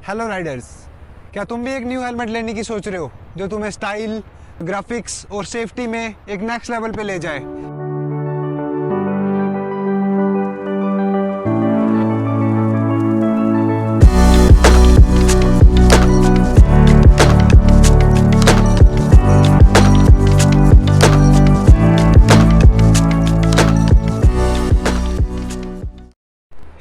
Hello Riders, क्या तुम भी एक न्यू हेलमेट लेने की सोच रहे हो जो तुम्हें स्टाइल, ग्राफिक्स और सेफ्टी में एक नेक्स्ट लेवल पे ले जाए?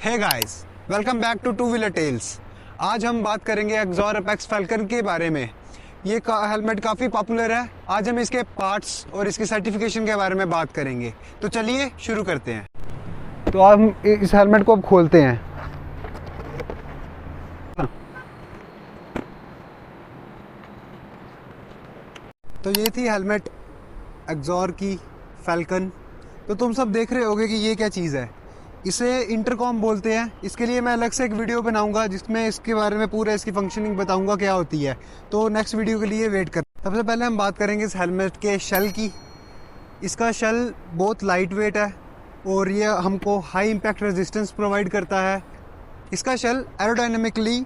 Hey guys, welcome back to Two Wheeler Tales. आज हम बात करेंगे एक्सॉर अपेक्स फैल्कन के बारे में। ये हेलमेट काफ़ी पॉपुलर है। आज हम इसके पार्ट्स और इसकी सर्टिफिकेशन के बारे में बात करेंगे। तो चलिए शुरू करते हैं। तो हम इस हेलमेट को अब खोलते हैं। तो ये थी हेलमेट एक्सॉर की फैल्कन। तो तुम सब देख रहे होगे कि ये क्या चीज़ है। इसे इंटरकॉम बोलते हैं। इसके लिए मैं अलग से एक वीडियो बनाऊंगा जिसमें इसके बारे में पूरा इसकी फंक्शनिंग बताऊंगा क्या होती है। तो नेक्स्ट वीडियो के लिए वेट कर। सबसे पहले हम बात करेंगे इस हेलमेट के शेल की। इसका शेल बहुत लाइट वेट है और ये हमको हाई इम्पैक्ट रेजिस्टेंस प्रोवाइड करता है। इसका शेल एरोडायनेमिकली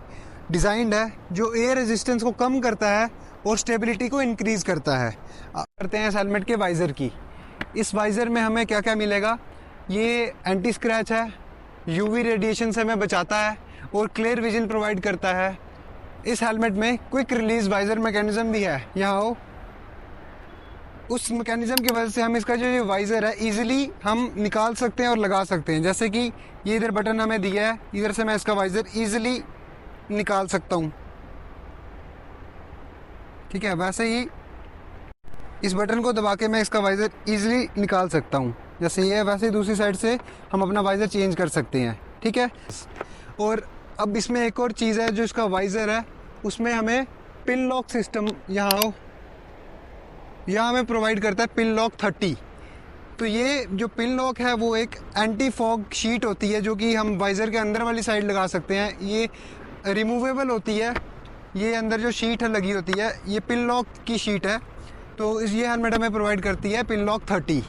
डिज़ाइंड है जो एयर रेजिस्टेंस को कम करता है और स्टेबिलिटी को इंक्रीज़ करता है। करते हैं इस हेलमेट के वाइज़र की। इस वाइज़र में हमें क्या क्या मिलेगा? ये एंटी स्क्रैच है, यूवी रेडिएशन से हमें बचाता है और क्लियर विजन प्रोवाइड करता है। इस हेलमेट में क्विक रिलीज वाइज़र मैकेनिज्म भी है। यहाँ हो, उस मैकेनिज्म की वजह से हम इसका जो ये वाइज़र है इजीली हम निकाल सकते हैं और लगा सकते हैं। जैसे कि ये इधर बटन हमें दिया है, इधर से मैं इसका वाइज़र इजीली निकाल सकता हूँ। ठीक है, वैसे ही इस बटन को दबा के मैं इसका वाइज़र इजीली निकाल सकता हूँ। जैसे ये है वैसे ही दूसरी साइड से हम अपना वाइज़र चेंज कर सकते हैं। ठीक है। और अब इसमें एक और चीज़ है, जो इसका वाइज़र है उसमें हमें पिन लॉक सिस्टम यहाँ हमें प्रोवाइड करता है। Pin lock 30। तो ये जो पिन लॉक है वो एक एंटी फॉग शीट होती है जो कि हम वाइज़र के अंदर वाली साइड लगा सकते हैं। ये रिमूवेबल होती है। ये अंदर जो शीट है लगी होती है, ये पिन लॉक की शीट है। तो ये हेलमेट हमें प्रोवाइड करती है pin lock 30।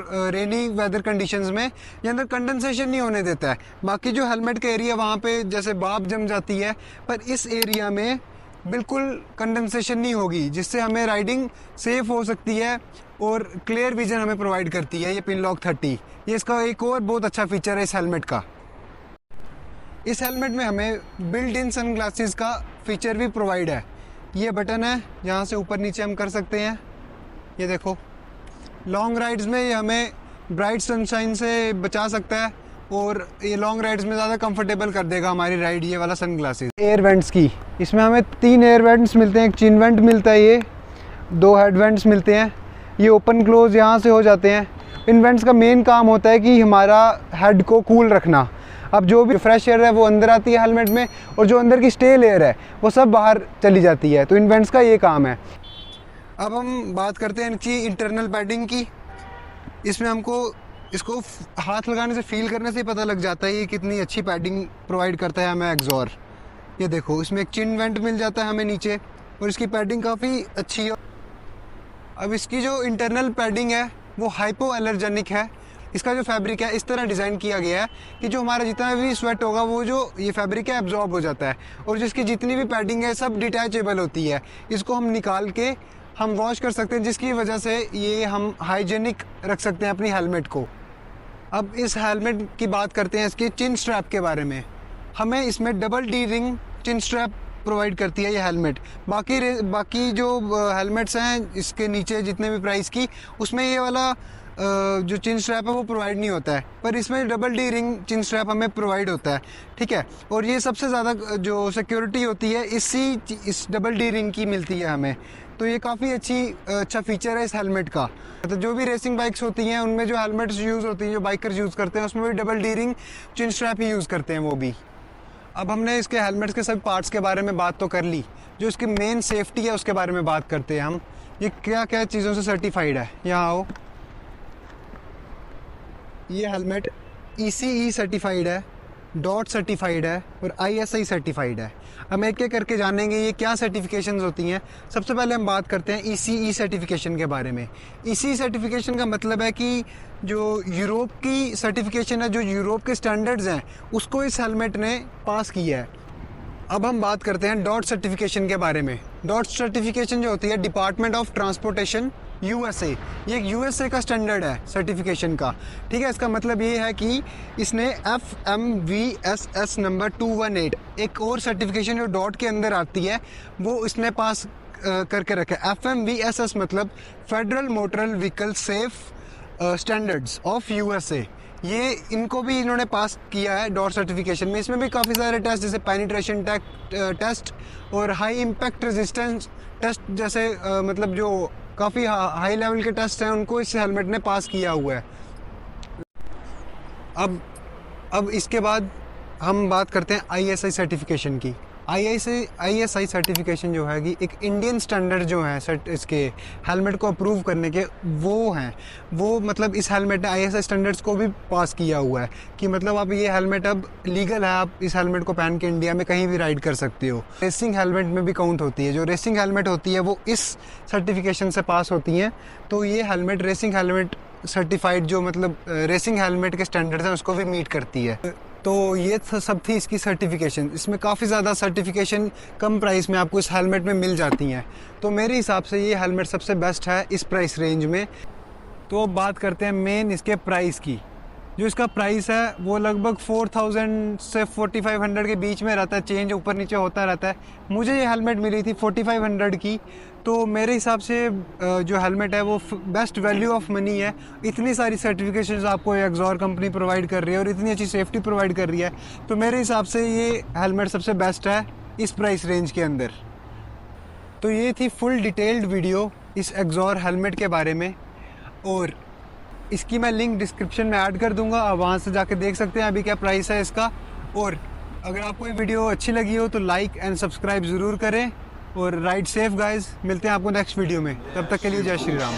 Rainy weather conditions में ये अंदर कंडेंसेशन नहीं होने देता है। बाकी जो हेलमेट का एरिया वहाँ पे जैसे भाप जम जाती है, पर इस एरिया में बिल्कुल कंडेंसेशन नहीं होगी, जिससे हमें राइडिंग सेफ हो सकती है और क्लियर विजन हमें प्रोवाइड करती है ये पिन लॉक 30। ये इसका एक और बहुत अच्छा फीचर है इस हेलमेट का। इस हेलमेट में हमें बिल्ट इन सनग्लासेस का फीचर भी प्रोवाइड है। ये बटन है जहाँ से ऊपर नीचे हम कर सकते हैं। ये देखो, लॉन्ग राइड्स में ये हमें ब्राइट सनशाइन से बचा सकता है और ये लॉन्ग राइड्स में ज़्यादा कंफर्टेबल कर देगा हमारी राइड। ये वाला सनग्लासेस एयर वेंट्स की, इसमें हमें 3 एयर वेंट्स मिलते हैं। एक चिन वेंट मिलता है, ये 2 हेड वेंट्स मिलते हैं। ये ओपन क्लोज यहाँ से हो जाते हैं। इन वेंट्स का मेन काम होता है कि हमारा हेड को कूल रखना। अब जो भी फ्रेश एयर है वो अंदर आती है हेलमेट में और जो अंदर की स्टेल एयर है वो सब बाहर चली जाती है। तो इन वेंट्स का ये काम है। अब हम बात करते हैं इनकी इंटरनल पैडिंग की। इसमें हमको इसको हाथ लगाने से, फील करने से ही पता लग जाता है ये कितनी अच्छी पैडिंग प्रोवाइड करता है हमें एक्सॉर। ये देखो, इसमें एक चिन वेंट मिल जाता है हमें नीचे और इसकी पैडिंग काफ़ी अच्छी है। अब इसकी जो इंटरनल पैडिंग है वो हाइपो एलर्जेनिक है। इसका जो फैब्रिक है इस तरह डिज़ाइन किया गया है कि जो हमारा जितना भी स्वेट होगा वो जो ये फैब्रिक है एब्जॉर्ब हो जाता है और जिसकी जितनी भी पैडिंग है सब डिटैचेबल होती है। इसको हम निकाल के हम वॉश कर सकते हैं, जिसकी वजह से ये हम हाइजेनिक रख सकते हैं अपनी हेलमेट को। अब इस हेलमेट की बात करते हैं इसके चिन स्ट्रैप के बारे में। हमें इसमें डबल डी रिंग चिन स्ट्रैप प्रोवाइड करती है ये हेलमेट। बाकी जो हेलमेट्स हैं इसके नीचे जितने भी प्राइस की, उसमें ये वाला जो चिन स्ट्रैप है वो प्रोवाइड नहीं होता है, पर इसमें डबल डी रिंग चिन स्ट्रैप हमें प्रोवाइड होता है। ठीक है। और ये सबसे ज़्यादा जो सिक्योरिटी होती है इस डबल डी रिंग की मिलती है हमें। तो ये काफ़ी अच्छा फीचर है इस हेलमेट का। तो जो भी रेसिंग बाइक्स होती हैं उनमें जो हेलमेट्स यूज़ होती हैं, जो बाइकर्स यूज़ करते हैं, उसमें भी डबल डी रिंग चिन स्ट्रैप ही यूज़ करते हैं वो भी। अब हमने इसके हेलमेट्स के सभी पार्ट्स के बारे में बात तो कर ली। जो इसकी मेन सेफ्टी है उसके बारे में बात करते हैं हम। ये क्या क्या चीज़ों से सर्टिफाइड है। यहाँ आओ, ये हेलमेट ECE सर्टिफाइड है, डॉट सर्टिफाइड है और ISI सर्टिफाइड है। हम एक एक करके जानेंगे ये क्या सर्टिफिकेशंस होती हैं। सबसे पहले हम बात करते हैं ECE सर्टिफिकेशन के बारे में। ECE सर्टिफिकेशन का मतलब है कि जो यूरोप की सर्टिफिकेशन है, जो यूरोप के स्टैंडर्ड्स हैं उसको इस हेलमेट ने पास किया है। अब हम बात करते हैं डॉट सर्टिफिकेशन के बारे में। डॉट सर्टिफिकेशन जो होती है डिपार्टमेंट ऑफ ट्रांसपोर्टेशन यूएसए, ये एक यूएसए का स्टैंडर्ड है सर्टिफिकेशन का, ठीक है। इसका मतलब ये है कि इसने FMVSS नंबर 218 एक और सर्टिफिकेशन जो डॉट के अंदर आती है वो इसने पास करके रखा है। FMVSS मतलब federal motor vehicle safe standards of USA, ये इनको भी इन्होंने पास किया है डॉट सर्टिफिकेशन में। इसमें भी काफ़ी सारे टेस्ट जैसे पेनिट्रेशन टेस्ट और हाई इम्पैक्ट रेजिस्टेंस टेस्ट जैसे मतलब जो काफ़ी हाई लेवल के टेस्ट हैं उनको इस हेलमेट ने पास किया हुआ है। अब इसके बाद हम बात करते हैं ISI सर्टिफिकेशन की। ISI सर्टिफिकेशन जो है कि एक इंडियन स्टैंडर्ड जो है इसके हेलमेट को अप्रूव करने के वो हैं, वो मतलब इस हेलमेट ने ISI स्टैंडर्ड्स को भी पास किया हुआ है कि मतलब आप ये हेलमेट अब लीगल है, आप इस हेलमेट को पहन के इंडिया में कहीं भी राइड कर सकते हो। रेसिंग हेलमेट में भी काउंट होती है, जो रेसिंग हेलमेट होती है वो इस सर्टिफिकेशन से पास होती हैं, तो ये हेलमेट रेसिंग हेलमेट सर्टिफाइड जो मतलब रेसिंग हेलमेट के स्टैंडर्ड्स हैं उसको भी मीट करती है। तो ये सब थी इसकी सर्टिफिकेशन। इसमें काफ़ी ज़्यादा सर्टिफिकेशन कम प्राइस में आपको इस हेलमेट में मिल जाती हैं, तो मेरे हिसाब से ये हेलमेट सबसे बेस्ट है इस प्राइस रेंज में। तो अब बात करते हैं मेन इसके प्राइस की। जो इसका प्राइस है वो लगभग 4000 से 4500 के बीच में रहता है, चेंज ऊपर नीचे होता रहता है। मुझे ये हेलमेट मिली थी 4500 की, तो मेरे हिसाब से जो हेलमेट है वो बेस्ट वैल्यू ऑफ मनी है। इतनी सारी सर्टिफिकेशंस आपको एक्सॉर कंपनी प्रोवाइड कर रही है और इतनी अच्छी सेफ्टी प्रोवाइड कर रही है, तो मेरे हिसाब से ये हेलमेट सबसे बेस्ट है इस प्राइस रेंज के अंदर। तो ये थी फुल डिटेल्ड वीडियो इस एक्सॉर हेलमेट के बारे में, और इसकी मैं लिंक डिस्क्रिप्शन में ऐड कर दूंगा, आप वहाँ से जाके देख सकते हैं अभी क्या प्राइस है इसका। और अगर आपको ये वीडियो अच्छी लगी हो तो लाइक एंड सब्सक्राइब ज़रूर करें, और राइड सेफ गाइज। मिलते हैं आपको नेक्स्ट वीडियो में, तब तक के लिए जय श्री राम।